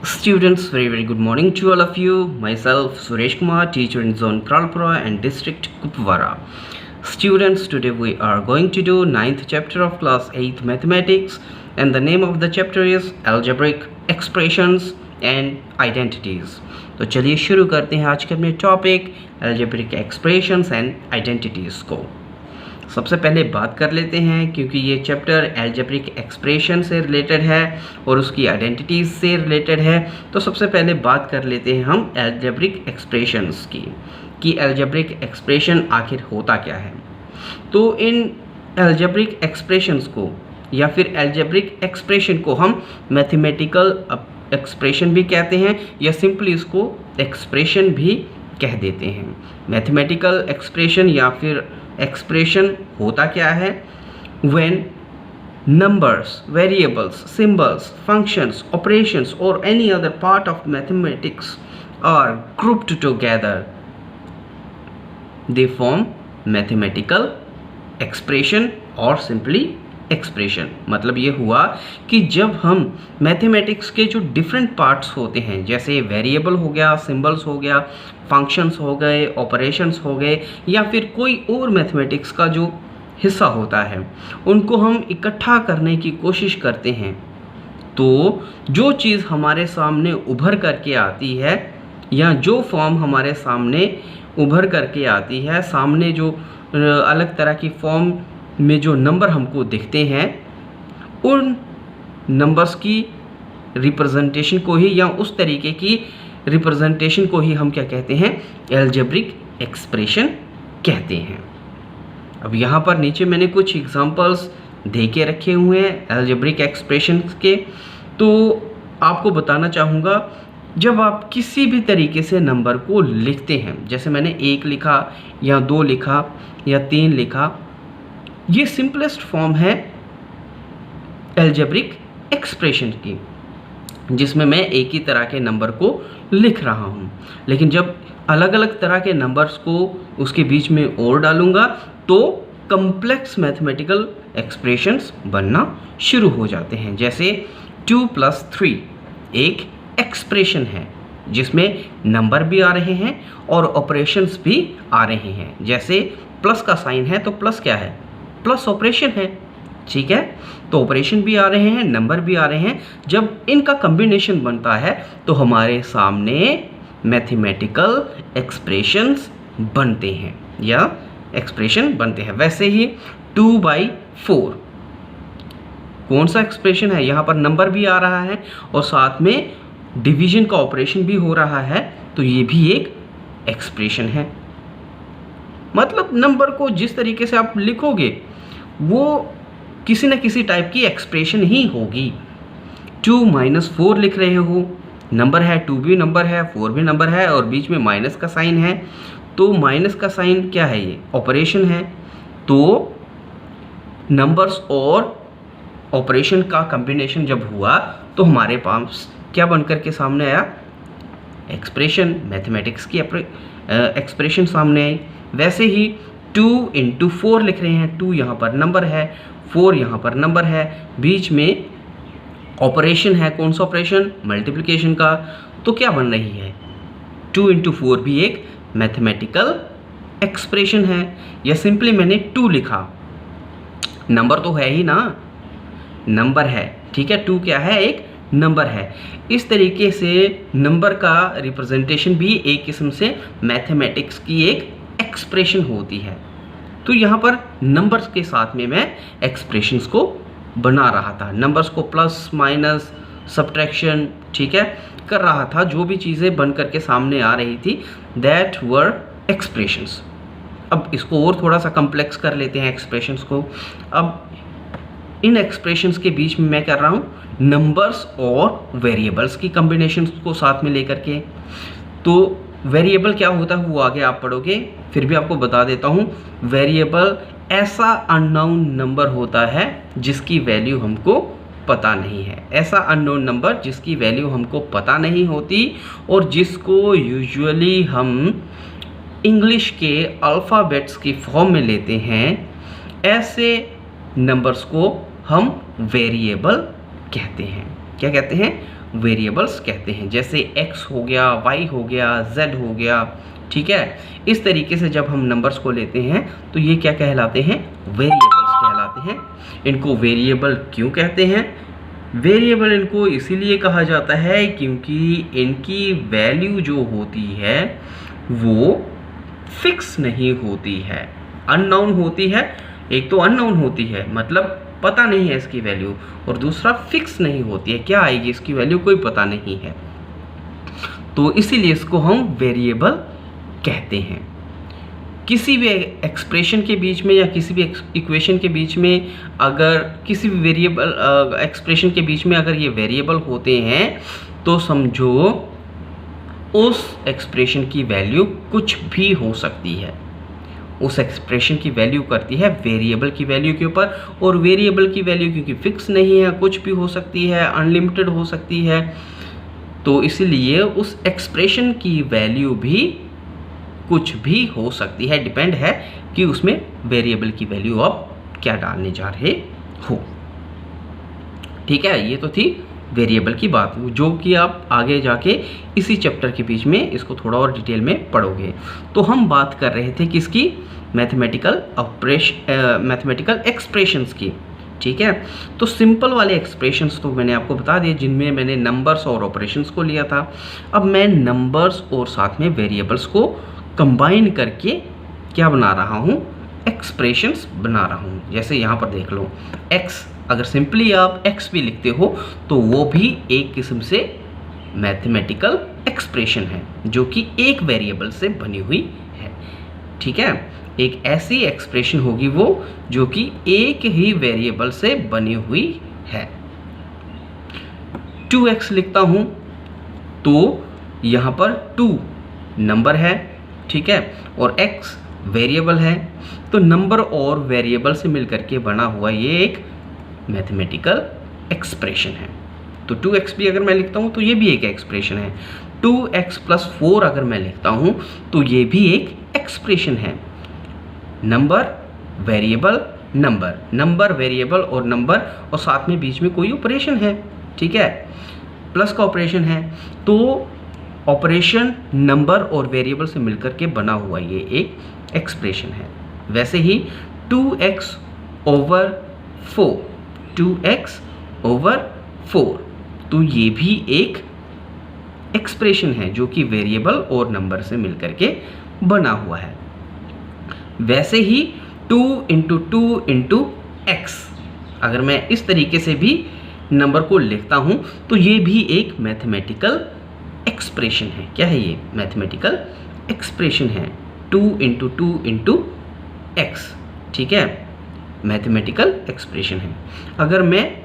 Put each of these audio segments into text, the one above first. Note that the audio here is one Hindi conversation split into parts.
Students, very good morning to all of you. Myself Suresh Kumar, teacher in Zone Kralpura and District Kupwara. Students, today we are going to do 9th chapter of class 8th mathematics, and the name of the chapter is algebraic expressions and identities. तो चलिए शुरू करते हैं आज के अपने topic algebraic expressions and identities को। सबसे पहले बात कर लेते हैं, क्योंकि ये चैप्टर एल्जेब्रिक एक्सप्रेशन से रिलेटेड है और उसकी आइडेंटिटीज से रिलेटेड है, तो सबसे पहले बात कर लेते हैं हम एल्जेब्रिक एक्सप्रेशंस की कि एल्जेब्रिक एक्सप्रेशन आखिर होता क्या है। तो इन एल्जेब्रिक एक्सप्रेशंस को या फिर एल्जेब्रिक एक्सप्रेशन को हम मैथमेटिकल एक्सप्रेशन भी कहते हैं या सिंपली इसको एक्सप्रेशन भी कह देते हैं। मैथमेटिकल एक्सप्रेशन या फिर एक्सप्रेशन होता क्या है? When numbers, variables, symbols, functions, operations or any other part of mathematics are grouped together, they form mathematical expression or simply expression. मतलब ये हुआ कि जब हम मैथमेटिक्स के जो डिफरेंट पार्ट्स होते हैं, जैसे वेरिएबल हो गया, सिंबल्स हो गया, फंक्शंस हो गए, ऑपरेशंस हो गए, या फिर कोई और मैथमेटिक्स का जो हिस्सा होता है, उनको हम इकट्ठा करने की कोशिश करते हैं, तो जो चीज़ हमारे सामने उभर करके आती है या जो फॉर्म हमारे सामने उभर करके आती है, सामने जो अलग तरह की फॉर्म में जो नंबर हमको दिखते हैं, उन नंबर्स की रिप्रेजेंटेशन को ही या उस तरीके की रिप्रेजेंटेशन को ही हम क्या कहते हैं? एल्जेब्रिक एक्सप्रेशन कहते हैं। अब यहाँ पर नीचे मैंने कुछ एग्जांपल्स दे के रखे हुए हैं एल्जेब्रिक एक्सप्रेशन के, तो आपको बताना चाहूँगा, जब आप किसी भी तरीके से नंबर को लिखते हैं, जैसे मैंने 1 लिखा या 2 लिखा या 3 लिखा, ये सिंपलेस्ट फॉर्म है एल्जेब्रिक एक्सप्रेशन की, जिसमें मैं एक ही तरह के नंबर को लिख रहा हूँ। लेकिन जब अलग अलग तरह के नंबर्स को उसके बीच में और डालूंगा तो कॉम्प्लेक्स मैथमेटिकल एक्सप्रेशंस बनना शुरू हो जाते हैं। जैसे 2 + 3 एक एक्सप्रेशन है जिसमें नंबर भी आ रहे हैं और ऑपरेशंस भी आ रहे हैं। जैसे प्लस का साइन है तो प्लस क्या है? प्लस ऑपरेशन है, ठीक है। तो ऑपरेशन भी आ रहे हैं, नंबर भी आ रहे हैं। जब इनका कॉम्बिनेशन बनता है तो हमारे सामने मैथमेटिकल एक्सप्रेशंस बनते हैं या एक्सप्रेशन बनते हैं। वैसे ही 2/4 कौन सा एक्सप्रेशन है? यहाँ पर नंबर भी आ रहा है और साथ में डिवीजन का ऑपरेशन भी हो रहा है, तो ये भी एक एक्सप्रेशन है। मतलब नंबर को जिस तरीके से आप लिखोगे वो किसी न किसी टाइप की एक्सप्रेशन ही होगी। 2 - 4 लिख रहे हो, नंबर है, 2 भी नंबर है, 4 भी नंबर है और बीच में माइनस का साइन है, तो माइनस का साइन क्या है? ये ऑपरेशन है। तो नंबर्स और ऑपरेशन का कॉम्बिनेशन जब हुआ तो हमारे पास क्या बनकर के सामने आया? एक्सप्रेशन, मैथमेटिक्स की एक्सप्रेशन सामने आई। वैसे ही 2 × 4 लिख रहे हैं, 2 यहाँ पर नंबर है, 4 यहाँ पर नंबर है, बीच में ऑपरेशन है। कौन सा ऑपरेशन? मल्टीप्लिकेशन का। तो क्या बन रही है? 2 × 4 भी एक मैथमेटिकल एक्सप्रेशन है। या सिंपली मैंने 2 लिखा, नंबर तो है ही ना, नंबर है, ठीक है। 2 क्या है? एक नंबर है। इस तरीके से नंबर का रिप्रेजेंटेशन भी एक किस्म से मैथमेटिक्स की एक एक्सप्रेशन होती है। तो यहाँ पर नंबर्स के साथ में मैं एक्सप्रेशंस को बना रहा था, नंबर्स को प्लस माइनस सब्ट्रैक्शन, ठीक है, कर रहा था। जो भी चीज़ें बन करके सामने आ रही थी, दैट वर एक्सप्रेशंस। अब इसको और थोड़ा सा कॉम्प्लेक्स कर लेते हैं एक्सप्रेशंस को। अब इन एक्सप्रेशंस के बीच में मैं कर रहा हूँ नंबर्स और वेरिएबल्स की कॉम्बिनेशंस को साथ में लेकर के। तो वेरिएबल क्या होता है वो आगे आप पढ़ोगे, फिर भी आपको बता देता हूँ। वेरिएबल ऐसा अननोन नंबर होता है जिसकी वैल्यू हमको पता नहीं है। ऐसा अननोन नंबर जिसकी वैल्यू हमको पता नहीं होती और जिसको यूजुअली हम इंग्लिश के अल्फ़ाबेट्स की फॉर्म में लेते हैं, ऐसे नंबर्स को हम वेरिएबल कहते हैं। क्या कहते हैं, वेरिएबल्स कहते हैं। जैसे x हो गया, y हो गया, z हो गया, ठीक है। इस तरीके से जब हम नंबर्स को लेते हैं तो ये क्या कहलाते हैं, वेरिएबल्स कहलाते हैं। इनको वेरिएबल क्यों कहते हैं, वेरिएबल इनको इसीलिए कहा जाता है क्योंकि इनकी वैल्यू जो होती है वो फिक्स नहीं होती है, अननोन होती है। एक तो अननोन होती है मतलब पता नहीं है इसकी वैल्यू, और दूसरा फिक्स नहीं होती है, क्या आएगी इसकी वैल्यू कोई पता नहीं है, तो इसीलिए इसको हम वेरिएबल कहते हैं। किसी भी एक्सप्रेशन के बीच में या किसी भी इक्वेशन के बीच में, अगर किसी भी वेरिएबल एक्सप्रेशन के बीच में अगर ये वेरिएबल होते हैं तो समझो उस एक्सप्रेशन की वैल्यू कुछ भी हो सकती है। उस एक्सप्रेशन की वैल्यू करती है वेरिएबल की वैल्यू के ऊपर, और वेरिएबल की वैल्यू क्योंकि फिक्स नहीं है, कुछ भी हो सकती है, अनलिमिटेड हो सकती है, तो इसलिए उस एक्सप्रेशन की वैल्यू भी कुछ भी हो सकती है। डिपेंड है कि उसमें वेरिएबल की वैल्यू आप क्या डालने जा रहे हो, ठीक है। ये तो थी वेरिएबल की बात, जो कि आप आगे जाके इसी चैप्टर के बीच में इसको थोड़ा और डिटेल में पढ़ोगे। तो हम बात कर रहे थे किसकी, मैथमेटिकल एक्सप्रेशंस की, ठीक है। तो सिंपल वाले एक्सप्रेशंस तो मैंने आपको बता दिए जिनमें मैंने नंबर्स और ऑपरेशंस को लिया था। अब मैं नंबर्स और साथ में वेरिएबल्स को कंबाइन करके क्या बना रहा हूँ, एक्सप्रेशंस बना रहा हूँ। जैसे यहाँ पर देख लो, x, अगर सिंपली आप x भी लिखते हो तो वो भी एक किस्म से मैथमेटिकल एक्सप्रेशन है जो कि एक वेरिएबल से बनी हुई है, ठीक है। एक ऐसी एक्सप्रेशन होगी वो जो कि एक ही वेरिएबल से बनी हुई है। 2x लिखता हूँ तो यहाँ पर 2 नंबर है, ठीक है, और x वेरिएबल है, तो नंबर और वेरिएबल से मिलकर के बना हुआ ये एक मैथमेटिकल एक्सप्रेशन है। तो 2x भी अगर मैं लिखता हूँ तो ये भी एक एक्सप्रेशन है। 2x + 4 अगर मैं लिखता हूँ तो ये भी एक एक्सप्रेशन है। Number variable number, number variable और नंबर, और साथ में बीच में कोई ऑपरेशन है, ठीक है, प्लस का ऑपरेशन है, तो ऑपरेशन नंबर और वेरिएबल से मिलकर के बना हुआ ये एक एक्सप्रेशन है। वैसे ही 2x/4, 2x/4, तो ये भी एक एक्सप्रेशन है जो कि वेरिएबल और नंबर से मिलकर के बना हुआ है। वैसे ही 2 × 2 × x, अगर मैं इस तरीके से भी नंबर को लिखता हूं तो ये भी एक मैथमेटिकल एक्सप्रेशन है। क्या है ये, मैथमेटिकल एक्सप्रेशन है। 2 × 2 × x, ठीक है, मैथमेटिकल एक्सप्रेशन है। अगर मैं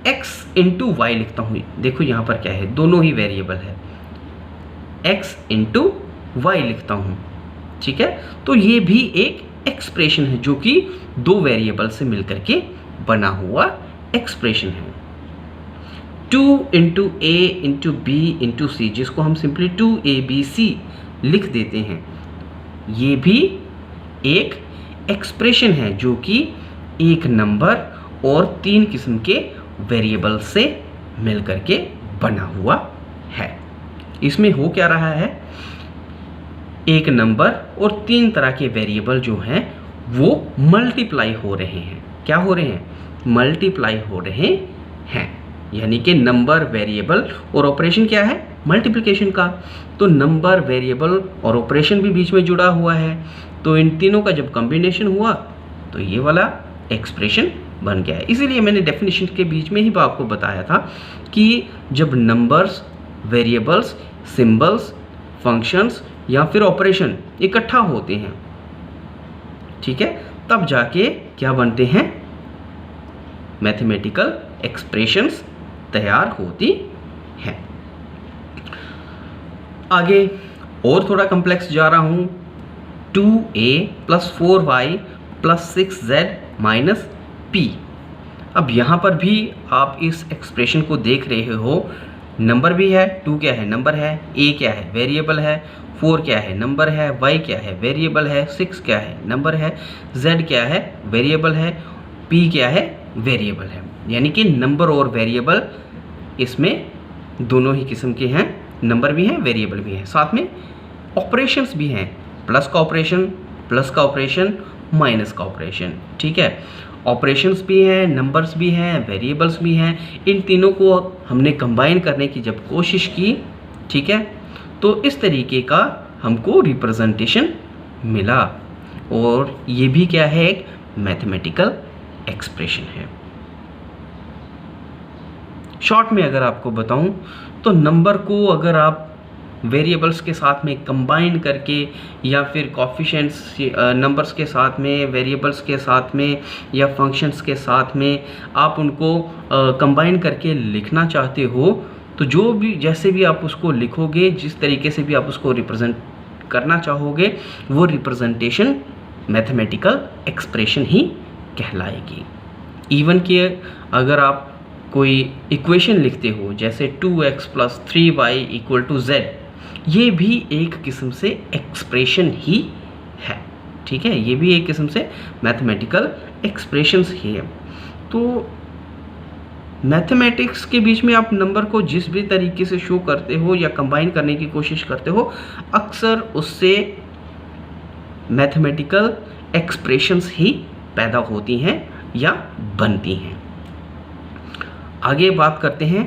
x × y लिखता हूँ, देखो यहाँ पर क्या है, दोनों ही वेरिएबल है, x × y लिखता हूँ, ठीक है, तो ये भी एक एक्सप्रेशन है जो कि 2 वेरिएबल से मिलकर के बना हुआ एक्सप्रेशन है। 2 × a × b × c, जिसको हम सिंपली 2abc लिख देते हैं, ये भी एक एक्सप्रेशन है जो कि एक नंबर और 3 किस्म के वेरिएबल से मिलकर के बना हुआ है। इसमें हो क्या रहा है, एक नंबर और 3 तरह के वेरिएबल जो हैं वो मल्टीप्लाई हो रहे हैं। क्या हो रहे हैं, मल्टीप्लाई हो रहे हैं, यानी कि नंबर वेरिएबल और ऑपरेशन क्या है, मल्टीप्लिकेशन का। तो नंबर वेरिएबल और ऑपरेशन भी बीच में जुड़ा हुआ है, तो इन तीनों का जब कॉम्बिनेशन हुआ तो ये वाला एक्सप्रेशन बन गया है। इसीलिए मैंने डेफिनेशन के बीच में ही आपको बताया था कि जब नंबर्स, वेरिएबल्स, सिंबल्स, फंक्शंस या फिर ऑपरेशन इकट्ठा होते हैं, ठीक है, तब जाके क्या बनते हैं, मैथमेटिकल एक्सप्रेशंस तैयार होती हैं। आगे और थोड़ा कॉम्प्लेक्स जा रहा हूं, 2a + 4y + 6z - p। अब यहाँ पर भी आप इस एक्सप्रेशन को देख रहे हो, नंबर भी है, 2 क्या है, नंबर है, a क्या है, वेरिएबल है, 4 क्या है, नंबर है, y क्या है, वेरिएबल है, 6 क्या है, नंबर है, z क्या है, वेरिएबल है, p क्या है, वेरिएबल है। यानी कि नंबर और वेरिएबल इसमें दोनों ही किस्म के हैं, नंबर भी हैं, वेरिएबल भी हैं, साथ में ऑपरेशंस भी हैं, प्लस का ऑपरेशन, माइनस का ऑपरेशन। ठीक है, ऑपरेशंस भी हैं, नंबर्स भी हैं, वेरिएबल्स भी हैं। इन तीनों को हमने कंबाइन करने की जब कोशिश की, ठीक है, तो इस तरीके का हमको रिप्रेजेंटेशन मिला, और ये भी क्या है, एक मैथमेटिकल एक्सप्रेशन है। शॉर्ट में अगर आपको बताऊं तो नंबर को अगर आप वेरिएबल्स के साथ में कंबाइन करके या फिर कोफिशिएंट्स नंबर्स के साथ में, वेरिएबल्स के साथ में या फंक्शंस के साथ में आप उनको कंबाइन करके लिखना चाहते हो, तो जो भी जैसे भी आप उसको लिखोगे, जिस तरीके से भी आप उसको रिप्रेजेंट करना चाहोगे, वो रिप्रेजेंटेशन मैथमेटिकल एक्सप्रेशन ही कहलाएगी। इवन कि अगर आप कोई इक्वेशन लिखते हो जैसे 2x + 3y = z, ये भी एक किस्म से एक्सप्रेशन ही है। ठीक है, ये भी एक किस्म से मैथमेटिकल एक्सप्रेशंस ही है। तो मैथमेटिक्स के बीच में आप नंबर को जिस भी तरीके से शो करते हो या कंबाइन करने की कोशिश करते हो, अक्सर उससे मैथमेटिकल एक्सप्रेशंस ही पैदा होती हैं या बनती हैं। आगे बात करते हैं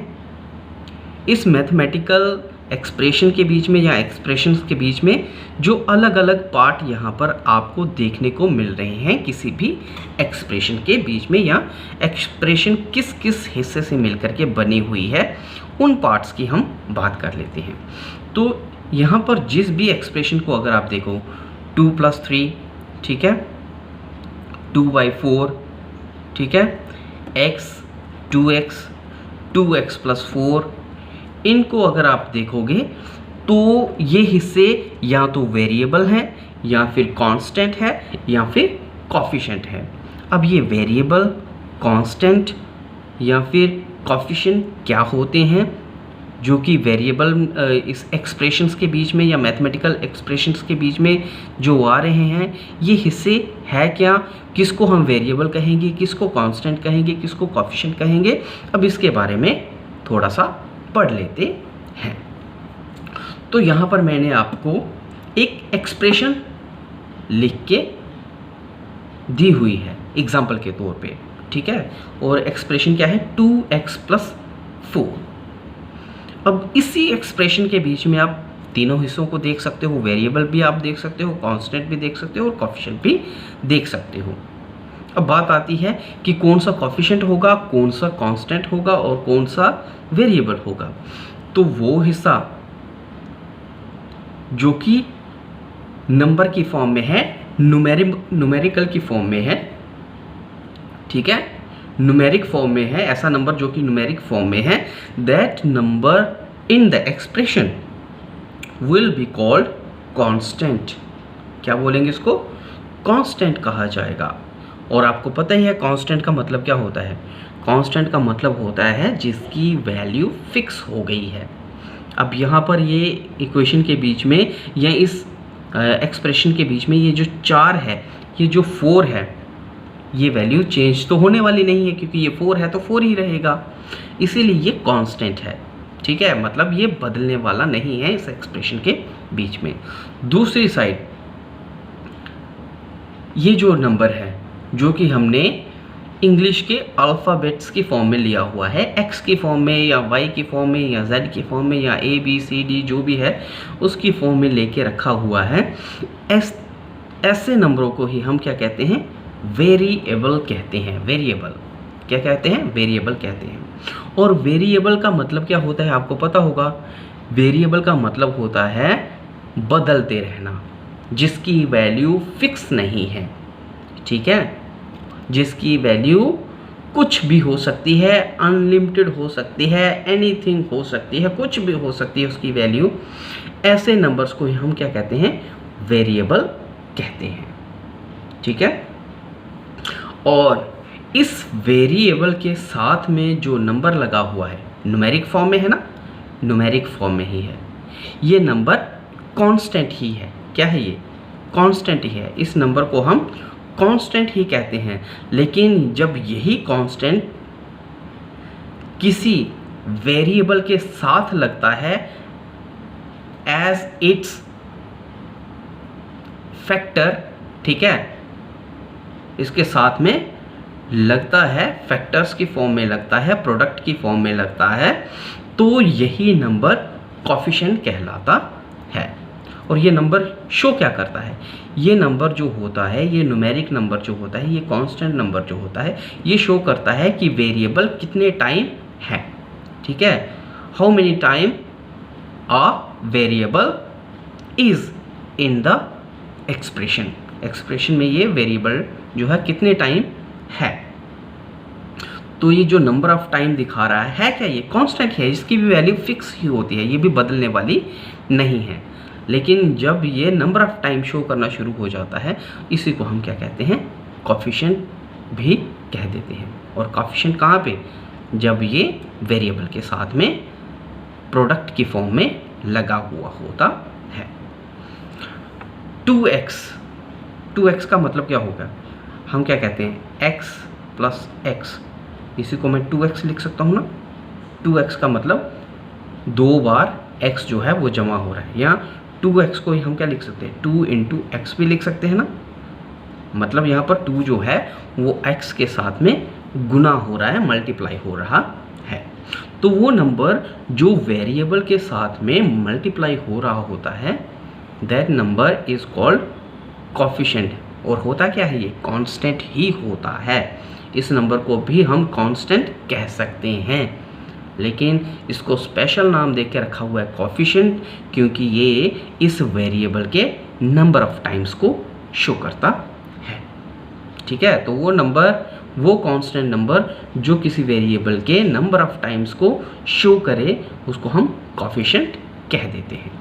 इस मैथमेटिकल एक्सप्रेशन के बीच में या एक्सप्रेशंस के बीच में जो अलग अलग पार्ट यहाँ पर आपको देखने को मिल रहे हैं किसी भी एक्सप्रेशन के बीच में, या एक्सप्रेशन किस किस हिस्से से मिलकर के बनी हुई है, उन पार्ट्स की हम बात कर लेते हैं। तो यहाँ पर जिस भी एक्सप्रेशन को अगर आप देखो 2 + 3, ठीक है, 2/4, ठीक है, x 2x 2x + 4, इनको अगर आप देखोगे तो ये हिस्से या तो वेरिएबल हैं या फिर कांस्टेंट है या फिर कोफिशिएंट है। अब ये वेरिएबल, कांस्टेंट या फिर कोफिशिएंट क्या होते हैं, जो कि वेरिएबल इस एक्सप्रेशंस के बीच में या मैथमेटिकल एक्सप्रेशंस के बीच में जो आ रहे हैं, ये हिस्से है क्या, किसको हम वेरिएबल कहेंगे, किसको कांस्टेंट कहेंगे, किसको कोफिशिएंट कहेंगे, अब इसके बारे में थोड़ा सा पढ़ लेते हैं। तो यहाँ पर मैंने आपको एक एक्सप्रेशन लिख के दी हुई है एग्जाम्पल के तौर पे, ठीक है, और एक्सप्रेशन क्या है 2x + 4। अब इसी एक्सप्रेशन के बीच में आप तीनों हिस्सों को देख सकते हो, वेरिएबल भी आप देख सकते हो, कांस्टेंट भी देख सकते हो और कोफिशिएंट भी देख सकते हो। अब बात आती है कि कौन सा कोफिशिएंट होगा, कौन सा कांस्टेंट होगा और कौन सा वेरिएबल होगा। तो वो हिस्सा जो कि नंबर की फॉर्म में है, न्यूमेरिकल की फॉर्म में है, ठीक है, न्यूमेरिक फॉर्म में है, ऐसा नंबर जो कि न्यूमेरिक फॉर्म में है, that number in the expression will be called constant. क्या बोलेंगे इसको, कांस्टेंट कहा जाएगा। और आपको पता ही है कांस्टेंट का मतलब क्या होता है, कांस्टेंट का मतलब होता है जिसकी वैल्यू फिक्स हो गई है। अब यहाँ पर ये इक्वेशन के बीच में या इस एक्सप्रेशन के बीच में ये जो 4 है, ये जो 4 है, ये वैल्यू चेंज तो होने वाली नहीं है, क्योंकि ये 4 है तो 4 ही रहेगा, इसीलिए ये कांस्टेंट है। ठीक है, मतलब ये बदलने वाला नहीं है इस एक्सप्रेशन के बीच में। दूसरी साइड ये जो नंबर है जो कि हमने इंग्लिश के अल्फ़ाबेट्स की फॉर्म में लिया हुआ है, x की फॉर्म में या y की फॉर्म में या z की फॉर्म में या a b c d जो भी है उसकी फॉर्म में लेके रखा हुआ है, ऐसे नंबरों को ही हम क्या कहते हैं, वेरिएबल कहते हैं। वेरिएबल क्या कहते हैं, वेरिएबल कहते हैं। और वेरिएबल का मतलब क्या होता है आपको पता होगा, वेरिएबल का मतलब होता है बदलते रहना, जिसकी वैल्यू फिक्स नहीं है। ठीक है, जिसकी वैल्यू कुछ भी हो सकती है, अनलिमिटेड हो सकती है, एनीथिंग हो सकती है, कुछ भी हो सकती है उसकी वैल्यू। ऐसे नंबर्स को हम क्या कहते हैं, वेरिएबल कहते हैं। ठीक है, और इस वेरिएबल के साथ में जो नंबर लगा हुआ है, न्यूमेरिक फॉर्म में है ना, न्यूमेरिक फॉर्म में ही है, ये नंबर कांस्टेंट ही है। क्या है ये, कांस्टेंट ही है। इस नंबर को हम कांस्टेंट ही कहते हैं। लेकिन जब यही कांस्टेंट किसी वेरिएबल के साथ लगता है एज इट्स फैक्टर, ठीक है, इसके साथ में लगता है, फैक्टर्स की फॉर्म में लगता है, प्रोडक्ट की फॉर्म में लगता है, तो यही नंबर कोफिशिएंट कहलाता है। और ये नंबर शो क्या करता है, ये नंबर जो होता है, ये न्यूमेरिक नंबर जो होता है, ये कांस्टेंट नंबर जो होता है, ये शो करता है कि वेरिएबल कितने टाइम है, ठीक है, how many time a variable is in the expression, expression में ये वेरिएबल जो है कितने टाइम है। तो ये जो नंबर ऑफ टाइम दिखा रहा है क्या, ये कांस्टेंट है, इसकी भी वैल्यू फिक्स ही होती है, ये भी बदलने वाली नहीं है। लेकिन जब ये नंबर ऑफ टाइम शो करना शुरू हो जाता है, इसी को हम क्या कहते हैं, कोफिशिएंट भी कह देते हैं। और कोफिशिएंट कहाँ पे, जब ये वेरिएबल के साथ में प्रोडक्ट की फॉर्म में लगा हुआ होता है। 2x का मतलब क्या होगा, हम क्या कहते हैं, x प्लस एक्स, इसी को मैं 2x लिख सकता हूँ ना। 2x का मतलब 2 बार x जो है वो जमा हो रहा है, या 2x को ही हम क्या लिख सकते हैं, 2 इंटू एक्स भी लिख सकते हैं ना। मतलब यहाँ पर 2 जो है वो x के साथ में गुना हो रहा है, मल्टीप्लाई हो रहा है। तो वो नंबर जो वेरिएबल के साथ में मल्टीप्लाई हो रहा होता है, that number is called coefficient. और होता क्या है, ये कांस्टेंट ही होता है। इस नंबर को भी हम कांस्टेंट कह सकते हैं, लेकिन इसको स्पेशल नाम दे के रखा हुआ है कोफिशिएंट, क्योंकि ये इस वेरिएबल के नंबर ऑफ टाइम्स को शो करता है, ठीक है। तो वो नंबर, वो कांस्टेंट नंबर जो किसी वेरिएबल के नंबर ऑफ टाइम्स को शो करे, उसको हम कोफिशिएंट कह देते हैं।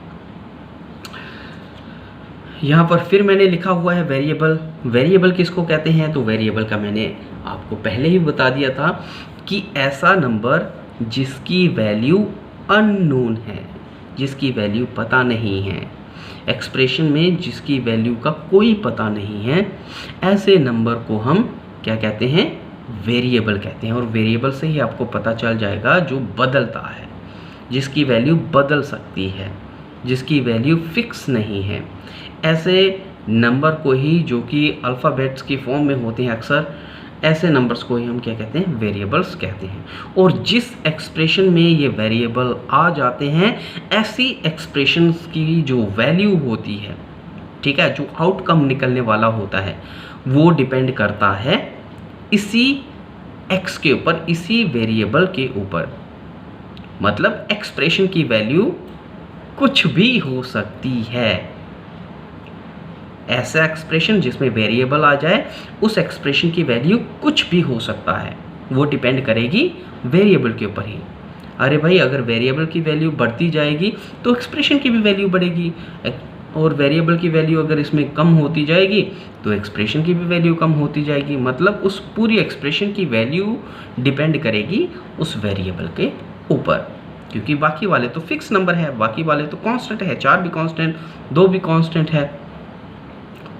यहाँ पर फिर मैंने लिखा हुआ है वेरिएबल। वेरिएबल किसको कहते हैं, तो वेरिएबल का मैंने आपको पहले ही बता दिया था कि ऐसा नंबर जिसकी वैल्यू अननोन है, जिसकी वैल्यू पता नहीं है, एक्सप्रेशन में जिसकी वैल्यू का कोई पता नहीं है, ऐसे नंबर को हम क्या कहते हैं, वेरिएबल कहते हैं। और वेरिएबल से ही आपको पता चल जाएगा जो बदलता है, जिसकी वैल्यू बदल सकती है, जिसकी वैल्यू फिक्स नहीं है, ऐसे नंबर को ही, जो कि अल्फ़ाबेट्स की फॉर्म में होते हैं अक्सर, ऐसे नंबर्स को ही हम क्या कहते हैं, वेरिएबल्स कहते हैं। और जिस एक्सप्रेशन में ये वेरिएबल आ जाते हैं, ऐसी एक्सप्रेशंस की जो वैल्यू होती है, ठीक है, जो आउटकम निकलने वाला होता है, वो डिपेंड करता है इसी x के ऊपर, इसी वेरिएबल के ऊपर। मतलब एक्सप्रेशन की वैल्यू कुछ भी हो सकती है। ऐसा एक्सप्रेशन जिसमें वेरिएबल आ जाए, उस एक्सप्रेशन की वैल्यू कुछ भी हो सकता है, वो डिपेंड करेगी वेरिएबल के ऊपर ही। अरे भाई, अगर वेरिएबल की वैल्यू बढ़ती जाएगी तो एक्सप्रेशन की भी वैल्यू बढ़ेगी, और वेरिएबल की वैल्यू अगर इसमें कम होती जाएगी तो एक्सप्रेशन की भी वैल्यू कम होती जाएगी। मतलब उस पूरी एक्सप्रेशन की वैल्यू डिपेंड करेगी उस वेरिएबल के ऊपर, क्योंकि बाकी वाले तो फिक्स नंबर है, बाकी वाले तो कांस्टेंट है, 4 भी कांस्टेंट, 2 भी कांस्टेंट है।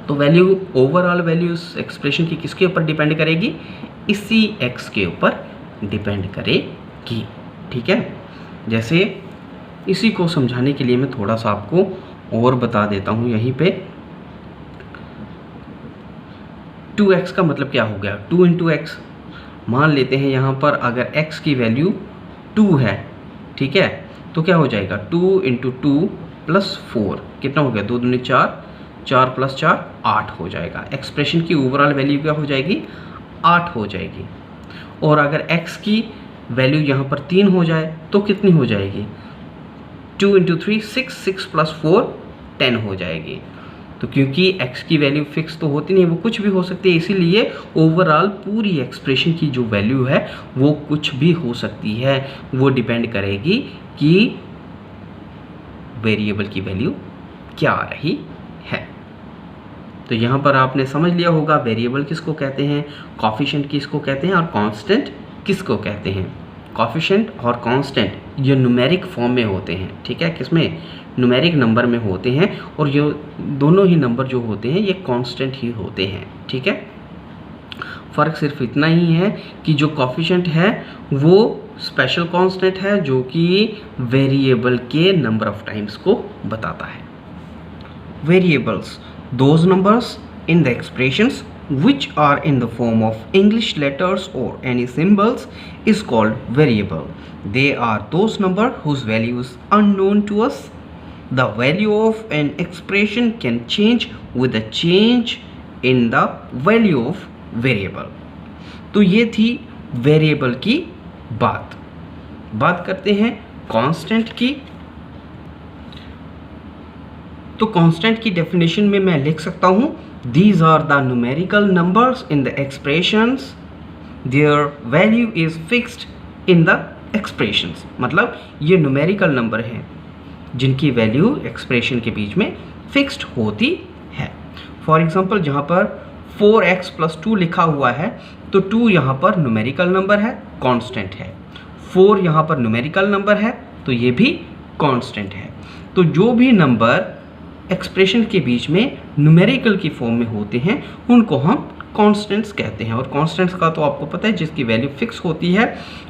तो वैल्यू, ओवरऑल वैल्यू उस एक्सप्रेशन की किसके ऊपर डिपेंड करेगी, इसी x के ऊपर डिपेंड करेगी, ठीक है। जैसे इसी को समझाने के लिए मैं थोड़ा सा आपको और बता देता हूँ। यहीं पे 2x का मतलब क्या हो गया, 2 इंटू एक्स। मान लेते हैं यहाँ पर अगर x की वैल्यू 2 है, ठीक है, तो क्या हो जाएगा, 2 इंटू 2 प्लस 4, कितना हो गया, 2 दूनी 4, 4 प्लस 4 8 हो जाएगा। एक्सप्रेशन की ओवरऑल वैल्यू क्या हो जाएगी, 8 हो जाएगी। और अगर x की वैल्यू यहाँ पर 3 हो जाए तो कितनी हो जाएगी, 2 इंटू 3 6, 6 प्लस 4 10 हो जाएगी। तो क्योंकि x की वैल्यू फिक्स तो होती नहीं, वो कुछ भी हो सकती है, इसीलिए ओवरऑल पूरी एक्सप्रेशन की जो वैल्यू है वो कुछ भी हो सकती है। वो डिपेंड करेगी कि वेरिएबल की वैल्यू क्या आ रही है। तो यहाँ पर आपने समझ लिया होगा वेरिएबल किसको कहते हैं, कोफिशिएंट किसको कहते हैं, और कांस्टेंट किसको कहते हैं। कोफिशिएंट और कांस्टेंट ये न्यूमेरिक फॉर्म में होते हैं, ठीक है, किसमें, न्यूमेरिक नंबर में होते हैं। और ये दोनों ही नंबर जो होते हैं ये कांस्टेंट ही होते हैं, ठीक है। फ़र्क सिर्फ इतना ही है कि जो कोफिशिएंट है वो स्पेशल कांस्टेंट है जो कि वेरिएबल के नंबर ऑफ टाइम्स को बताता है। Variables, those numbers in the expressions which are in the form of English letters or any symbols is called variable. They are those numbers whose value is unknown to us. The value of an expression can change with a change in the value of variable. तो ये थी वेरिएबल की बात करते हैं कांस्टेंट की। तो कांस्टेंट की डेफिनेशन में मैं लिख सकता हूं, these are the numerical numbers in the expressions, their value is fixed in the expressions। मतलब ये न्यूमेरिकल नंबर हैं जिनकी वैल्यू एक्सप्रेशन के बीच में फिक्स्ड होती है। फॉर एग्जांपल जहाँ पर 4x + 2 लिखा हुआ है तो 2 यहाँ पर न्यूमेरिकल नंबर है, कांस्टेंट है। 4 यहाँ पर न्यूमेरिकल नंबर है तो ये भी कांस्टेंट है। तो जो भी नंबर एक्सप्रेशन के बीच में न्यूमेरिकल की फॉर्म में होते हैं उनको हम कांस्टेंट्स कहते हैं। और कांस्टेंट्स का तो आपको पता है जिसकी वैल्यू फिक्स होती है,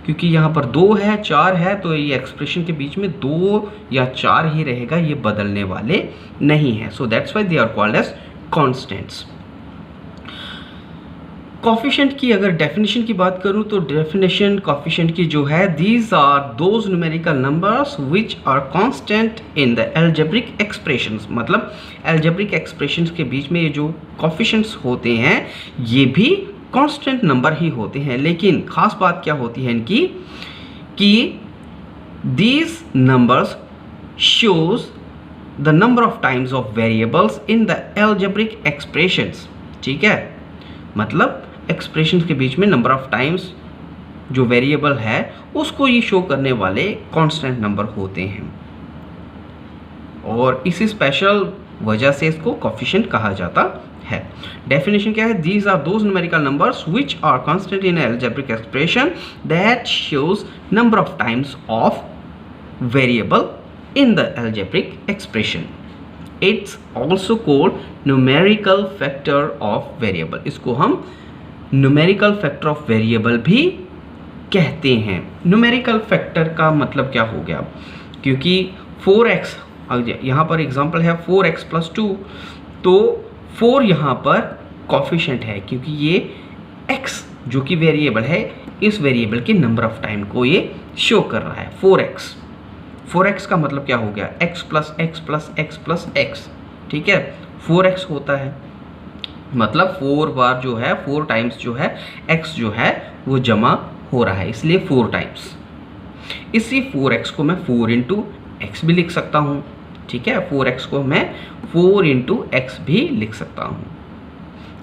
क्योंकि यहाँ पर 2 है 4 है तो ये एक्सप्रेशन के बीच में 2 या 4 ही रहेगा, ये बदलने वाले नहीं है। So that's why they are called as constants. Coefficient की अगर डेफिनेशन की बात करूं तो डेफिनेशन कोफिशिएंट की जो है, these are those numerical numbers which are constant in the algebraic expressions. मतलब एल्जेब्रिक एक्सप्रेशंस के बीच में ये जो कोफिशिएंट्स होते हैं ये भी कांस्टेंट नंबर ही होते हैं। लेकिन खास बात क्या होती है इनकी कि these numbers shows the number of times of variables in the algebraic expressions. ठीक है, मतलब एक्सप्रेशन के बीच में नंबर ऑफ टाइम्स जो वेरिएबल है उसको ये शो करने वाले कांस्टेंट नंबर होते हैं, और इसी स्पेशल वजह से इसको कोफिशिएंट कहा जाता है। डेफिनेशन क्या है, these are those numerical numbers which are constant in algebraic expression that shows number of times of variable in the algebraic expression. It's also called numerical factor of variable. इसको हम न्यूमेरिकल फैक्टर ऑफ वेरिएबल भी कहते हैं। न्यूमेरिकल फैक्टर का मतलब क्या हो गया, क्योंकि 4x यहाँ पर एग्जांपल है 4x + 2, तो 4 यहाँ पर कोफिशिएंट है क्योंकि ये x जो कि वेरिएबल है इस वेरिएबल के नंबर ऑफ टाइम को ये शो कर रहा है। 4x का मतलब क्या हो गया, x + x + x + x। ठीक है, 4x होता है मतलब 4 बार जो है 4 टाइम्स जो है x जो है वो जमा हो रहा है, इसलिए 4 टाइम्स। इसी 4x को मैं 4 × x भी लिख सकता हूँ। ठीक है, 4x को मैं 4 × x भी लिख सकता हूँ।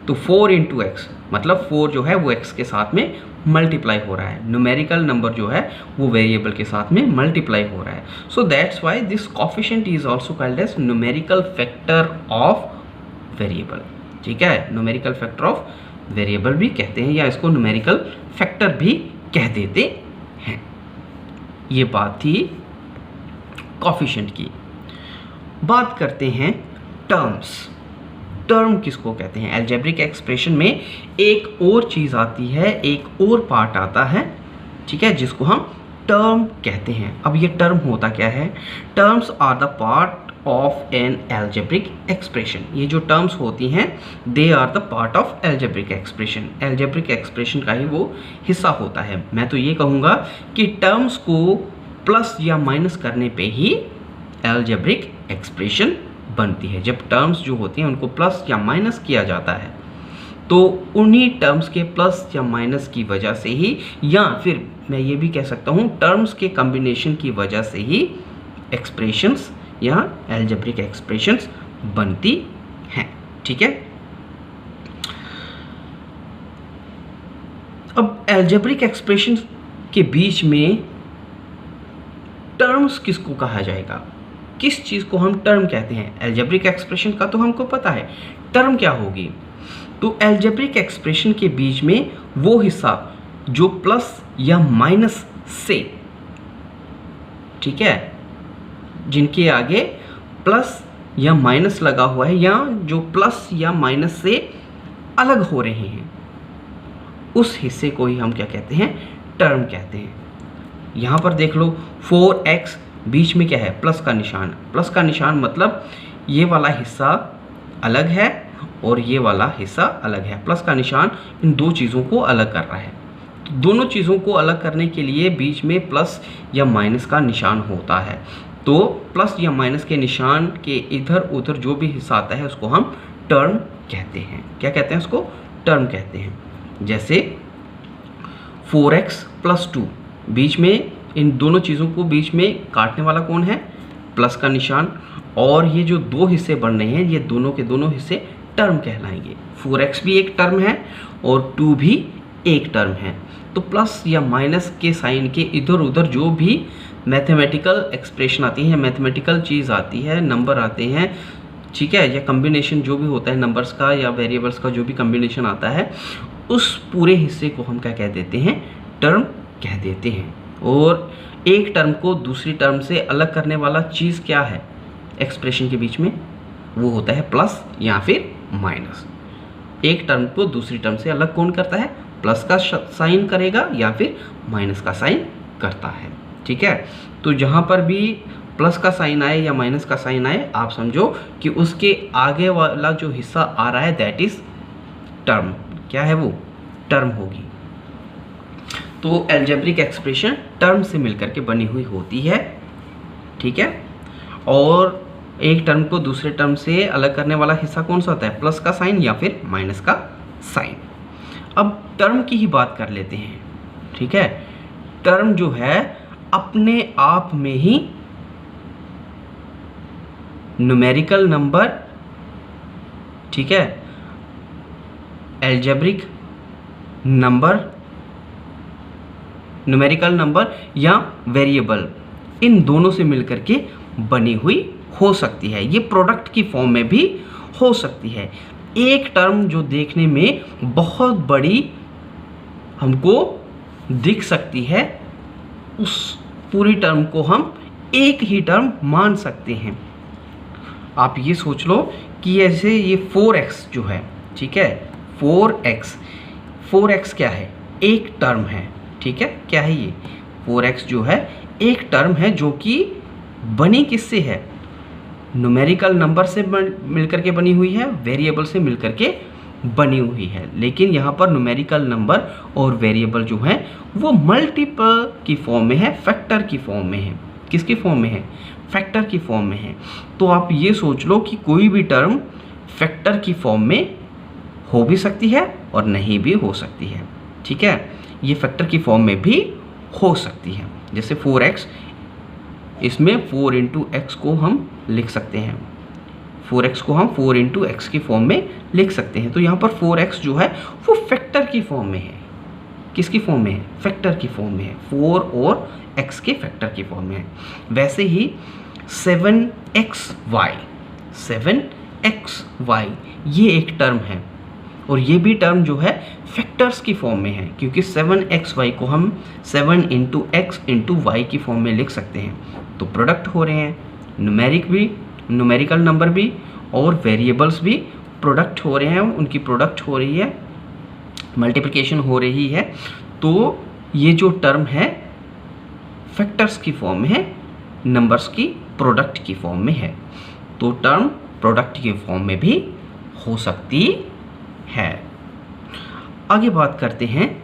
तो 4 × x मतलब 4 जो है वो x के साथ में मल्टीप्लाई हो रहा है, न्यूमेरिकल नंबर जो है वो वेरिएबल के साथ में मल्टीप्लाई हो रहा है। So that's why this coefficient is also called as numerical factor of variable. ठीक है, न्यूमेरिकल फैक्टर ऑफ वेरिएबल भी कहते हैं या इसको न्यूमेरिकल फैक्टर भी कह देते हैं। ये बात थी कोफिशिएंट की। बात करते हैं टर्म्स। टर्म किसको कहते हैं, एल्जेब्रिक एक्सप्रेशन में एक और चीज़ आती है, एक और पार्ट आता है, ठीक है, जिसको हम टर्म कहते हैं। अब ये टर्म होता क्या है, terms are the part of an algebraic expression. ये जो टर्म्स होती हैं they are the part of algebraic expression. Algebraic expression का ही वो हिस्सा होता है। मैं तो ये कहूँगा कि टर्म्स को प्लस या माइनस करने पे ही एल्जेब्रिक एक्सप्रेशन बनती है। जब टर्म्स जो होती हैं उनको प्लस या माइनस किया जाता है तो उन्हीं टर्म्स के प्लस या माइनस की वजह से ही, या फिर मैं ये भी कह सकता हूँ टर्म्स के कॉम्बिनेशन की वजह से ही एक्सप्रेशंस या एल्जेब्रिक एक्सप्रेशंस बनती हैं। ठीक है, अब एल्जेब्रिक एक्सप्रेशंस के बीच में टर्म्स किसको कहा जाएगा, किस चीज़ को हम टर्म कहते हैं। एल्जेब्रिक एक्सप्रेशन का तो हमको पता है, टर्म क्या होगी। तो एल्जेब्रिक एक्सप्रेशन के बीच में वो हिस्सा जो प्लस या माइनस से, ठीक है, जिनके आगे प्लस या माइनस लगा हुआ है या जो प्लस या माइनस से अलग हो रहे हैं, उस हिस्से को ही हम क्या कहते हैं, टर्म कहते हैं। यहाँ पर देख लो 4x, बीच में क्या है, प्लस का निशान। प्लस का निशान मतलब ये वाला हिस्सा अलग है और ये वाला हिस्सा अलग है। प्लस का निशान इन दो चीज़ों को अलग कर रहा है। तो दोनों चीज़ों को अलग करने के लिए बीच में प्लस या माइनस का निशान होता है। तो प्लस या माइनस के निशान के इधर उधर जो भी हिस्सा आता है उसको हम टर्म कहते हैं। क्या कहते हैं उसको? टर्म कहते हैं। जैसे 4x + 2, बीच में इन दोनों चीज़ों को बीच में काटने वाला कौन है? प्लस का निशान। और ये जो दो हिस्से बन रहे हैं ये दोनों के दोनों हिस्से टर्म कहलाएंगे। 4x भी एक टर्म है और 2 भी एक टर्म है। तो प्लस या माइनस के साइन के इधर उधर जो भी मैथमेटिकल एक्सप्रेशन आती है, मैथमेटिकल चीज़ आती है, नंबर आते हैं, ठीक है, या कम्बिनेशन जो भी होता है नंबर्स का या वेरिएबल्स का जो भी कम्बिनेशन आता है, उस पूरे हिस्से को हम क्या कह देते हैं? टर्म कह देते हैं। और एक टर्म को दूसरी टर्म से अलग करने वाला चीज़ क्या है एक्सप्रेशन के बीच में? वो होता है प्लस या फिर माइनस। एक टर्म को दूसरी टर्म से अलग कौन करता है? प्लस का साइन करेगा या फिर माइनस का साइन करता है। ठीक है, तो जहाँ पर भी प्लस का साइन आए या माइनस का साइन आए, आप समझो कि उसके आगे वाला जो हिस्सा आ रहा है दैट इज टर्म। क्या है वो? टर्म होगी। तो एल्जेब्रिक एक्सप्रेशन टर्म से मिलकर के बनी हुई होती है। ठीक है, और एक टर्म को दूसरे टर्म से अलग करने वाला हिस्सा कौन सा होता है? प्लस का साइन या फिर माइनस का साइन। अब टर्म की ही बात कर लेते हैं। ठीक है, टर्म जो है अपने आप में ही न्यूमेरिकल नंबर, ठीक है, एल्जेब्रिक नंबर, न्यूमेरिकल नंबर या वेरिएबल, इन दोनों से मिलकर के बनी हुई हो सकती है। ये प्रोडक्ट की फॉर्म में भी हो सकती है। एक टर्म जो देखने में बहुत बड़ी हमको दिख सकती है, उस पूरी टर्म को हम एक ही टर्म मान सकते हैं। आप ये सोच लो कि ऐसे ये 4x जो है, ठीक है, 4x क्या है? एक टर्म है। ठीक है, क्या है ये? 4x जो है एक टर्म है जो कि बनी किससे है? न्यूमेरिकल नंबर से मिलकर के बनी हुई है, वेरिएबल से मिलकर के बनी हुई है। लेकिन यहाँ पर न्यूमेरिकल नंबर और वेरिएबल जो है वो मल्टीपल की फॉर्म में है, फैक्टर की फॉर्म में है। किसकी फॉर्म में है? फैक्टर की फॉर्म में है। तो आप ये सोच लो कि कोई भी टर्म फैक्टर की फॉर्म में हो भी सकती है और नहीं भी हो सकती है। ठीक है, ये फैक्टर की फॉर्म में भी हो सकती है। जैसे 4x, इसमें 4 × x को हम लिख सकते हैं। 4x को हम 4 × x की फॉर्म में लिख सकते हैं। तो यहाँ पर 4x जो है वो फैक्टर की फॉर्म में है। किसकी फॉर्म में है? फैक्टर की फॉर्म में है। 4 और x के फैक्टर की फॉर्म में है। वैसे ही 7xy ये एक टर्म है और ये भी टर्म जो है फैक्टर्स की फॉर्म में है, क्योंकि 7xy को हम 7 × x × y की फॉर्म में लिख सकते हैं। तो प्रोडक्ट हो रहे हैं, न्यूमेरिक भी, न्यूमेरिकल नंबर भी और वेरिएबल्स भी प्रोडक्ट हो रहे हैं, उनकी प्रोडक्ट हो रही है, मल्टीप्लिकेशन हो रही है। तो ये जो टर्म है फैक्टर्स की फॉर्म में है, नंबर्स की प्रोडक्ट की फॉर्म में है। तो टर्म प्रोडक्ट की फॉर्म में भी हो सकती है। आगे बात करते हैं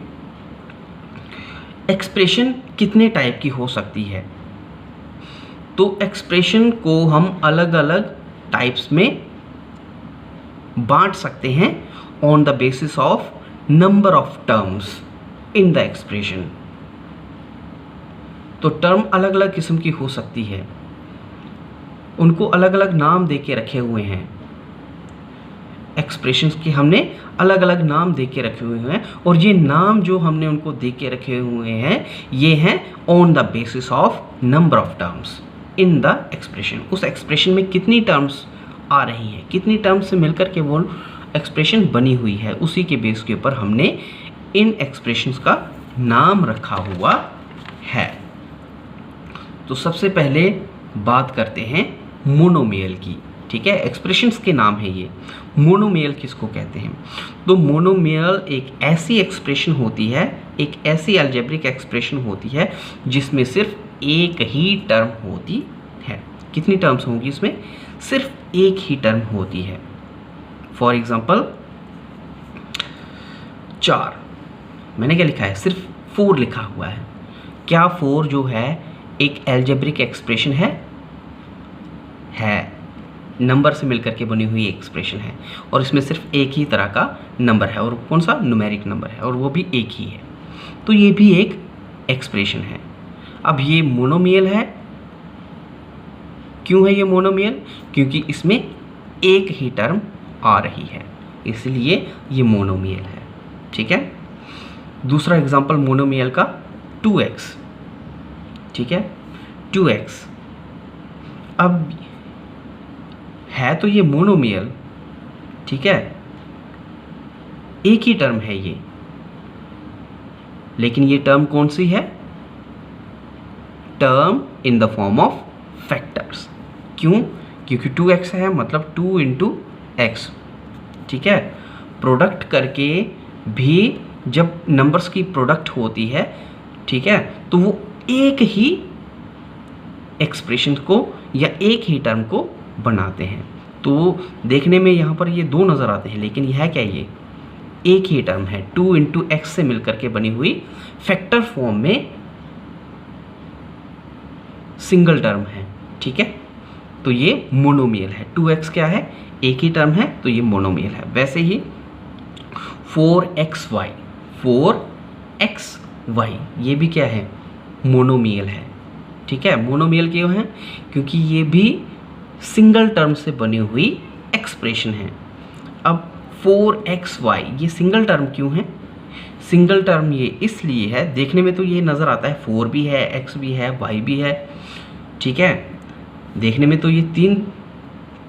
एक्सप्रेशन कितने टाइप की हो सकती है। तो एक्सप्रेशन को हम अलग अलग टाइप्स में बांट सकते हैं on the basis of number of terms in the expression. तो टर्म अलग अलग किस्म की हो सकती है, उनको अलग अलग नाम दे के रखे हुए हैं। एक्सप्रेशंस के हमने अलग अलग नाम दे के रखे हुए हैं और ये नाम जो हमने उनको दे के रखे हुए हैं ये हैं on the basis of number of terms in the expression. उस एक्सप्रेशन में कितनी टर्म्स आ रही हैं, कितनी टर्म्स से मिलकर के वो एक्सप्रेशन बनी हुई है, उसी के बेस के ऊपर हमने इन एक्सप्रेशंस का नाम रखा हुआ है। तो सबसे पहले बात करते हैं मोनोमियल की। ठीक है, एक्सप्रेशंस के नाम है ये। मोनोमियल किसको कहते हैं? तो मोनोमियल एक ऐसी एक्सप्रेशन होती है एक ऐसी अलजेब्रिक एक्सप्रेशन होती है जिसमें सिर्फ एक ही टर्म होती है। कितनी टर्म्स होंगी इसमें? सिर्फ एक ही टर्म होती है। फॉर एग्जाम्पल 4, मैंने क्या लिखा है? सिर्फ 4 लिखा हुआ है। क्या 4 जो है एक अलजेब्रिक एक्सप्रेशन है? नंबर से मिलकर के बनी हुई एक्सप्रेशन है और इसमें सिर्फ एक ही तरह का नंबर है, और कौन सा? न्यूमेरिक नंबर है, और वो भी एक ही है। तो ये भी एक एक्सप्रेशन है। अब ये मोनोमियल है। क्यों है ये मोनोमियल? क्योंकि इसमें एक ही टर्म आ रही है, इसलिए ये मोनोमियल है। ठीक है। दूसरा एग्जांपल मोनोमियल का 2x। ठीक है, 2x। अब है तो ये मोनोमियल, ठीक है, एक ही टर्म है ये, लेकिन ये टर्म कौन सी है? Term in the form of factors. क्यों? क्योंकि 2x है, मतलब 2 इंटू एक्स। ठीक है। प्रोडक्ट करके भी जब नंबर्स की प्रोडक्ट होती है, ठीक है, तो वो एक ही एक्सप्रेशन को या एक ही टर्म को बनाते हैं। तो देखने में यहाँ पर ये 2 नज़र आते हैं, लेकिन यह क्या है? ये एक ही टर्म है। 2 इंटू एक्स से मिलकर के बनी हुई फैक्टर फॉर्म में सिंगल टर्म है। ठीक है, तो ये मोनोमियल है। 2x क्या है? एक ही टर्म है, तो ये मोनोमियल है। वैसे ही 4xy, 4xy ये भी क्या है? मोनोमियल है। ठीक है, मोनोमियल क्यों है? क्योंकि ये भी सिंगल टर्म से बनी हुई एक्सप्रेशन है। अब 4xy ये सिंगल टर्म क्यों है? सिंगल टर्म ये इसलिए है, देखने में तो ये नज़र आता है 4 भी है, x भी है, y भी है। ठीक है, देखने में तो ये 3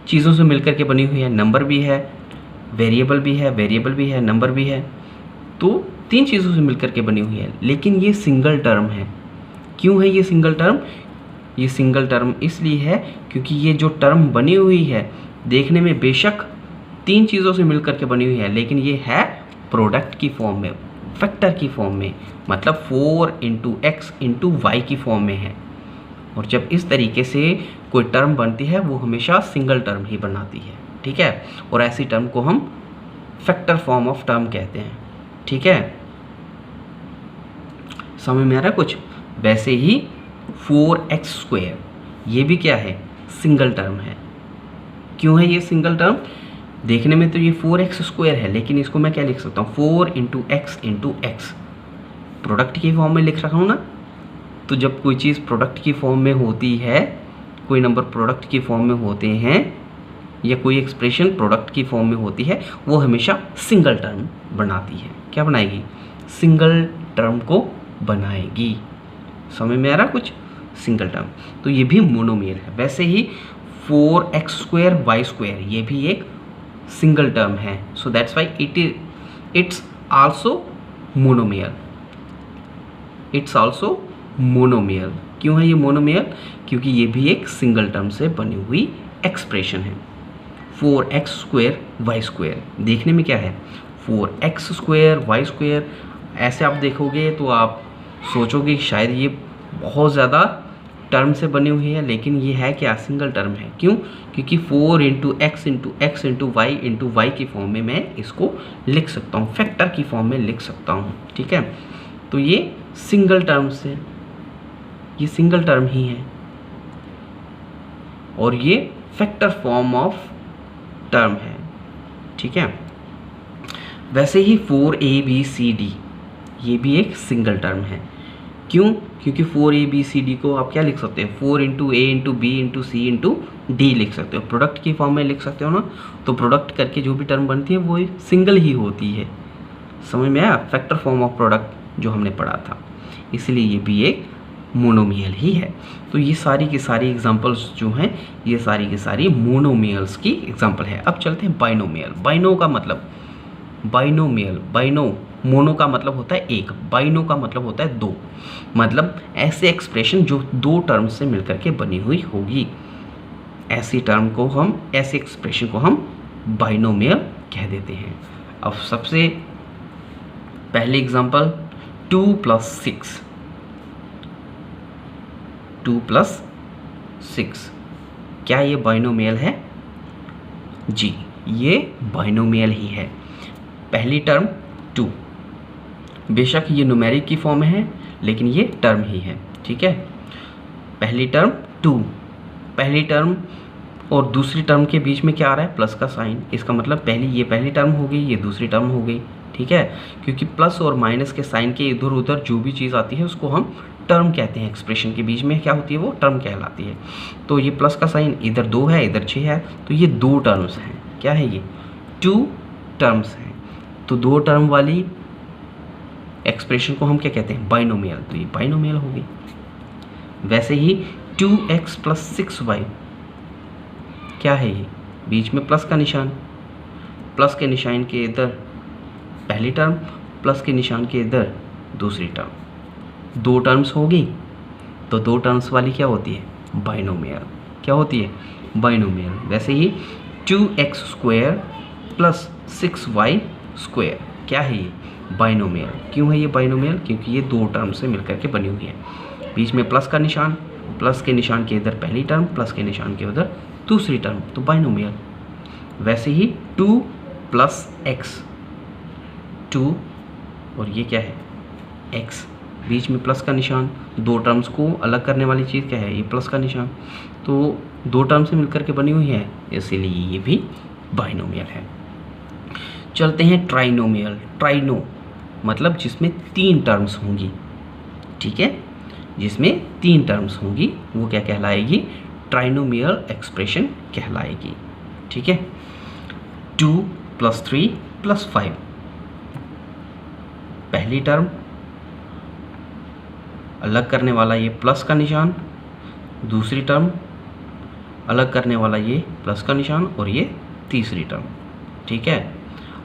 चीज़ों से मिलकर के बनी हुई है। नंबर भी है, वेरिएबल भी है, वेरिएबल भी है, नंबर भी है, तो 3 चीज़ों से मिलकर के बनी हुई है। लेकिन ये सिंगल टर्म है। क्यों है ये सिंगल टर्म? ये सिंगल टर्म इसलिए है क्योंकि ये जो टर्म बनी हुई है, देखने में बेशक 3 चीज़ों से मिलकर के बनी हुई है, लेकिन ये है प्रोडक्ट की फॉर्म में, फैक्टर की फॉर्म में, मतलब 4 इंटू एक्स इंटू वाई की फॉर्म में है। और जब इस तरीके से कोई टर्म बनती है, वो हमेशा सिंगल टर्म ही बनाती है। ठीक है, और ऐसी टर्म को हम फैक्टर फॉर्म ऑफ टर्म कहते हैं। ठीक है, समझ में आ रहा है कुछ? वैसे ही 4x² ये भी क्या है? सिंगल टर्म है। क्यों है ये सिंगल टर्म? देखने में तो ये 4x² है, लेकिन इसको मैं क्या लिख सकता हूँ? 4 into x into x, product की फॉर्म में लिख रहा हूँ ना। तो जब कोई चीज़ प्रोडक्ट की फॉर्म में होती है, कोई नंबर प्रोडक्ट की फॉर्म में होते हैं, या कोई एक्सप्रेशन प्रोडक्ट की फॉर्म में होती है, वो हमेशा सिंगल टर्म बनाती है। क्या बनाएगी? सिंगल टर्म को बनाएगी। समझ में आ रहा कुछ? सिंगल टर्म, तो ये भी मोनोमियल है। वैसे ही 4x² y² ये भी एक सिंगल टर्म है। So that's why it's also monomial. It's also monomial. क्यों है ये मोनोमियल? क्योंकि ये भी एक सिंगल टर्म से बनी हुई एक्सप्रेशन है। 4x² y² देखने में क्या है? 4x² y²। ऐसे आप देखोगे तो आप सोचोगे शायद ये बहुत ज़्यादा टर्म से बनी हुई है, लेकिन ये है क्या? सिंगल टर्म है। क्यों? क्योंकि 4 into x into x into y की फॉर्म में मैं इसको लिख सकता हूँ, फैक्टर की फॉर्म में लिख सकता हूँ। ठीक है, तो ये सिंगल टर्म से, ये सिंगल टर्म ही है, और ये फैक्टर फॉर्म ऑफ टर्म है। ठीक है, वैसे ही 4ABCD ये भी एक सिंगल टर्म है। क्यों? क्योंकि 4ABCD को आप क्या लिख सकते हैं? 4 into A into B into C into D लिख सकते हो, प्रोडक्ट की फॉर्म में लिख सकते हो ना। तो प्रोडक्ट करके जो भी टर्म बनती है वो सिंगल ही होती है। समझ में आया? फैक्टर फॉर्म ऑफ प्रोडक्ट जो हमने पढ़ा था, इसलिए ये भी एक मोनोमियल ही है। तो ये सारी की सारी एग्जांपल्स जो हैं, ये सारी की सारी मोनोमियल्स की एग्जांपल है। अब चलते हैं बाइनोमियल। बाइनो का मतलब, बाइनोमियल, बाइनो, मोनो का मतलब होता है एक, बाइनो का मतलब होता है 2, मतलब ऐसे एक्सप्रेशन जो 2 टर्म से मिलकर के बनी हुई होगी, ऐसी टर्म को हम, ऐसे एक्सप्रेशन को हम बाइनोमियल कह देते हैं। अब सबसे पहले एग्जांपल 2 + 6, 2 + 6, क्या ये बाइनोमियल है? जी, ये बाइनोमियल ही है। पहली टर्म 2, बेशक ये न्यूमेरिक की फॉर्म में है लेकिन ये टर्म ही है, ठीक है। पहली टर्म 2, पहली टर्म और दूसरी टर्म के बीच में क्या आ रहा है? प्लस का साइन। इसका मतलब ये पहली टर्म हो गई, ये दूसरी टर्म हो गई, ठीक है। क्योंकि प्लस और माइनस के साइन के इधर उधर जो भी चीज़ आती है उसको हम टर्म कहते हैं। एक्सप्रेशन के बीच में क्या होती है? वो टर्म कहलाती है। तो ये प्लस का साइन इधर 2 है, इधर 6 है, तो ये 2 टर्म्स हैं। क्या है ये? 2 टर्म्स हैं। तो 2 टर्म वाली एक्सप्रेशन को हम क्या कहते हैं? बाइनोमियल। तो ये बाइनोमियल होगी। वैसे ही 2x + 6y, क्या है ये? बीच में प्लस का निशान, प्लस के निशान के इधर पहली टर्म, प्लस के निशान के इधर दूसरी टर्म, 2 टर्म्स होगी। तो 2 टर्म्स वाली क्या होती है? बाइनोमियल। क्या होती है? बाइनोमियल। वैसे ही 2x² + 6y², क्या है ये? बाइनोमियल। क्यों है ये बाइनोमियल? क्योंकि ये 2 टर्म से मिलकर के बनी हुई है। बीच में प्लस का निशान, प्लस के निशान के इधर पहली टर्म, प्लस के निशान के उधर दूसरी टर्म, तो बाइनोमियल। वैसे ही 2 + x, 2 और ये क्या है? x, बीच में प्लस का निशान, 2 टर्म्स को अलग करने वाली चीज़ क्या है? ये प्लस का निशान। तो 2 टर्म से मिलकर के बनी हुई है, इसीलिए ये भी बाइनोमियल है। चलते हैं ट्राइनोमियल। ट्राइनो मतलब जिसमें 3 टर्म्स होंगी, ठीक है। जिसमें 3 टर्म्स होंगी वो क्या कहलाएगी? ट्राइनोमियल एक्सप्रेशन कहलाएगी, ठीक है। 2 + 3 + 5, पहली टर्म, अलग करने वाला ये प्लस का निशान, दूसरी टर्म, अलग करने वाला ये प्लस का निशान, और ये तीसरी टर्म, ठीक है।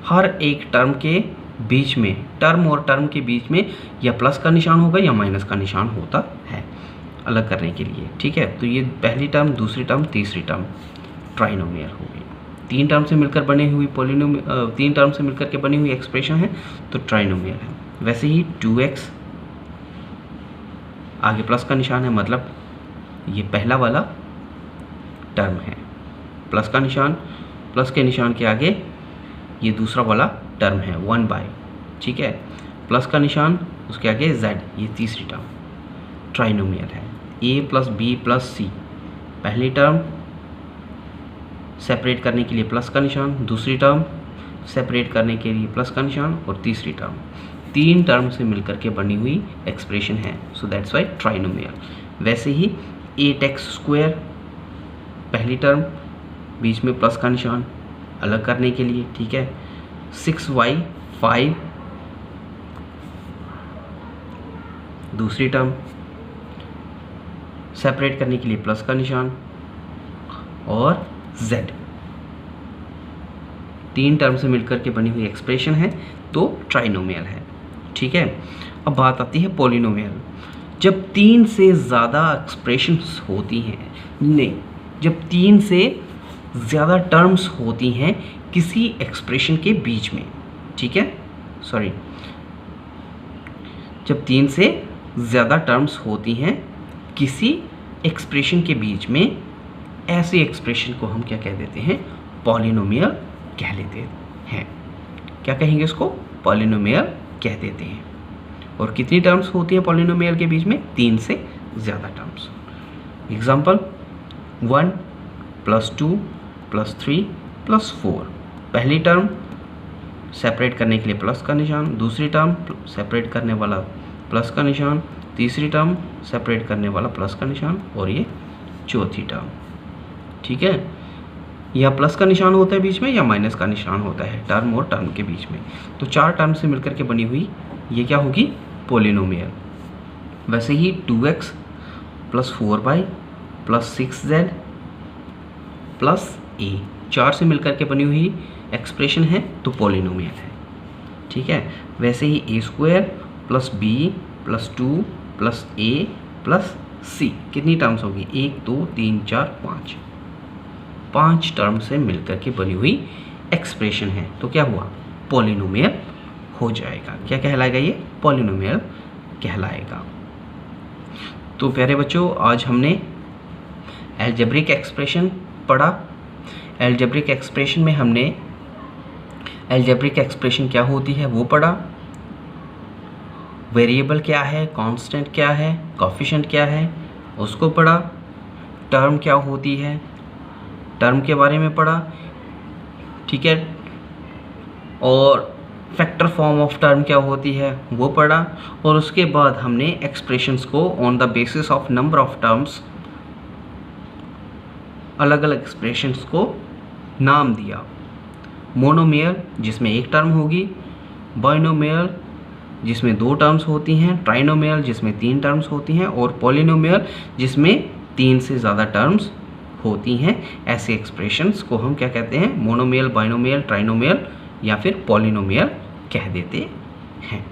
हर एक टर्म के बीच में, टर्म और टर्म के बीच में या प्लस का निशान होगा या माइनस का निशान होता है अलग करने के लिए, ठीक है। तो ये पहली टर्म, दूसरी टर्म, तीसरी टर्म ट्राइनोमियल होगी। 3 टर्म से मिलकर बनी हुई 3 टर्म से मिलकर के बनी हुई एक्सप्रेशन है तो ट्राइनोमियल है। वैसे ही 2x, आगे प्लस का निशान है, मतलब ये पहला वाला टर्म है, प्लस का निशान, प्लस के निशान के आगे ये दूसरा वाला टर्म है 1/, ठीक है। प्लस का निशान, उसके आगे z, ये तीसरी टर्म ट्राइनोमियल है। a + b + c, पहली टर्म, सेपरेट करने के लिए प्लस का निशान, दूसरी टर्म, सेपरेट करने के लिए प्लस का निशान, और तीसरी टर्म, 3 टर्म से मिलकर के बनी हुई एक्सप्रेशन है। So that's why trinomial. वैसे ही 8x², पहली टर्म, बीच में प्लस का निशान, अलग करने के लिए, ठीक है। 6y5, दूसरी टर्म, सेपरेट करने के लिए प्लस का निशान, और z, 3 टर्म से मिलकर के बनी हुई एक्सप्रेशन है तो ट्राइनोमियल है, ठीक है। अब बात आती है पॉलिनोमियल। जब 3 से ज़्यादा एक्सप्रेशंस होती हैं, नहीं, जब 3 से ज़्यादा टर्म्स होती हैं किसी एक्सप्रेशन के बीच में, ठीक है, सॉरी, जब 3 से ज़्यादा टर्म्स होती हैं किसी एक्सप्रेशन के बीच में, ऐसे एक्सप्रेशन को हम क्या कह देते हैं? पॉलिनोमियल कह लेते हैं। क्या कहेंगे इसको? पॉलिनोमियल कह देते हैं। और कितनी टर्म्स होती है पॉलिनोमियल के बीच में? 3 से ज़्यादा टर्म्स। एग्जाम्पल 1 + 2 + 3 + 4, पहली टर्म, सेपरेट करने के लिए प्लस का निशान, दूसरी टर्म, सेपरेट करने वाला प्लस का निशान, तीसरी टर्म, सेपरेट करने वाला प्लस का निशान, और ये चौथी टर्म, ठीक है। या प्लस का निशान होता है बीच में या माइनस का निशान होता है टर्म और टर्म के बीच में। तो 4 टर्म से मिलकर के बनी हुई ये क्या होगी? पॉलिनोमियल। वैसे ही 2x + 4y + 6z + a, 4 से मिलकर के बनी हुई एक्सप्रेशन है तो पॉलिनोमियल है, ठीक है। वैसे ही a² + b + 2 + a + c, कितनी टर्म्स होगी? 1 2 3 4 5, 5 टर्म से मिलकर के बनी हुई एक्सप्रेशन है तो क्या हुआ? पॉलिनोमियल हो जाएगा। क्या कहलाएगा? ये पॉलिनोमियल कहलाएगा। तो प्यारे बच्चों, आज हमने अलजेब्रिक एक्सप्रेशन पढ़ा। अलजेब्रिक एक्सप्रेशन में हमने अलजेब्रिक एक्सप्रेशन क्या होती है वो पढ़ा, वेरिएबल क्या है, कांस्टेंट क्या है, कोफिशिएंट क्या है उसको पढ़ा, टर्म क्या होती है टर्म के बारे में पढ़ा, ठीक है, और फैक्टर फॉर्म ऑफ टर्म क्या होती है वो पढ़ा। और उसके बाद हमने एक्सप्रेशंस को on the basis of number of terms अलग अलग एक्सप्रेशंस को नाम दिया। मोनोमियल जिसमें एक टर्म होगी, बाइनोमियल जिसमें 2 टर्म्स होती हैं, ट्राइनोमियल जिसमें 3 टर्म्स होती हैं, और पॉलिनोमियल जिसमें 3 से ज़्यादा टर्म्स होती हैं। ऐसे एक्सप्रेशंस को हम क्या कहते हैं? मोनोमियल, बाइनोमियल, ट्राइनोमियल या फिर पॉलिनोमियल कह देते हैं।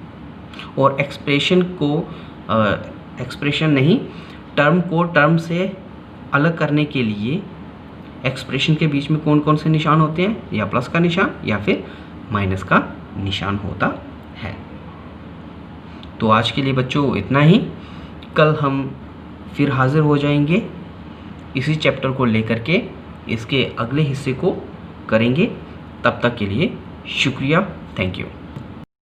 और टर्म को टर्म से अलग करने के लिए एक्सप्रेशन के बीच में कौन कौन से निशान होते हैं? या प्लस का निशान या फिर माइनस का निशान होता है। तो आज के लिए बच्चों इतना ही। कल हम फिर हाजिर हो जाएंगे इसी चैप्टर को लेकर के, इसके अगले हिस्से को करेंगे। तब तक के लिए शुक्रिया, थैंक यू।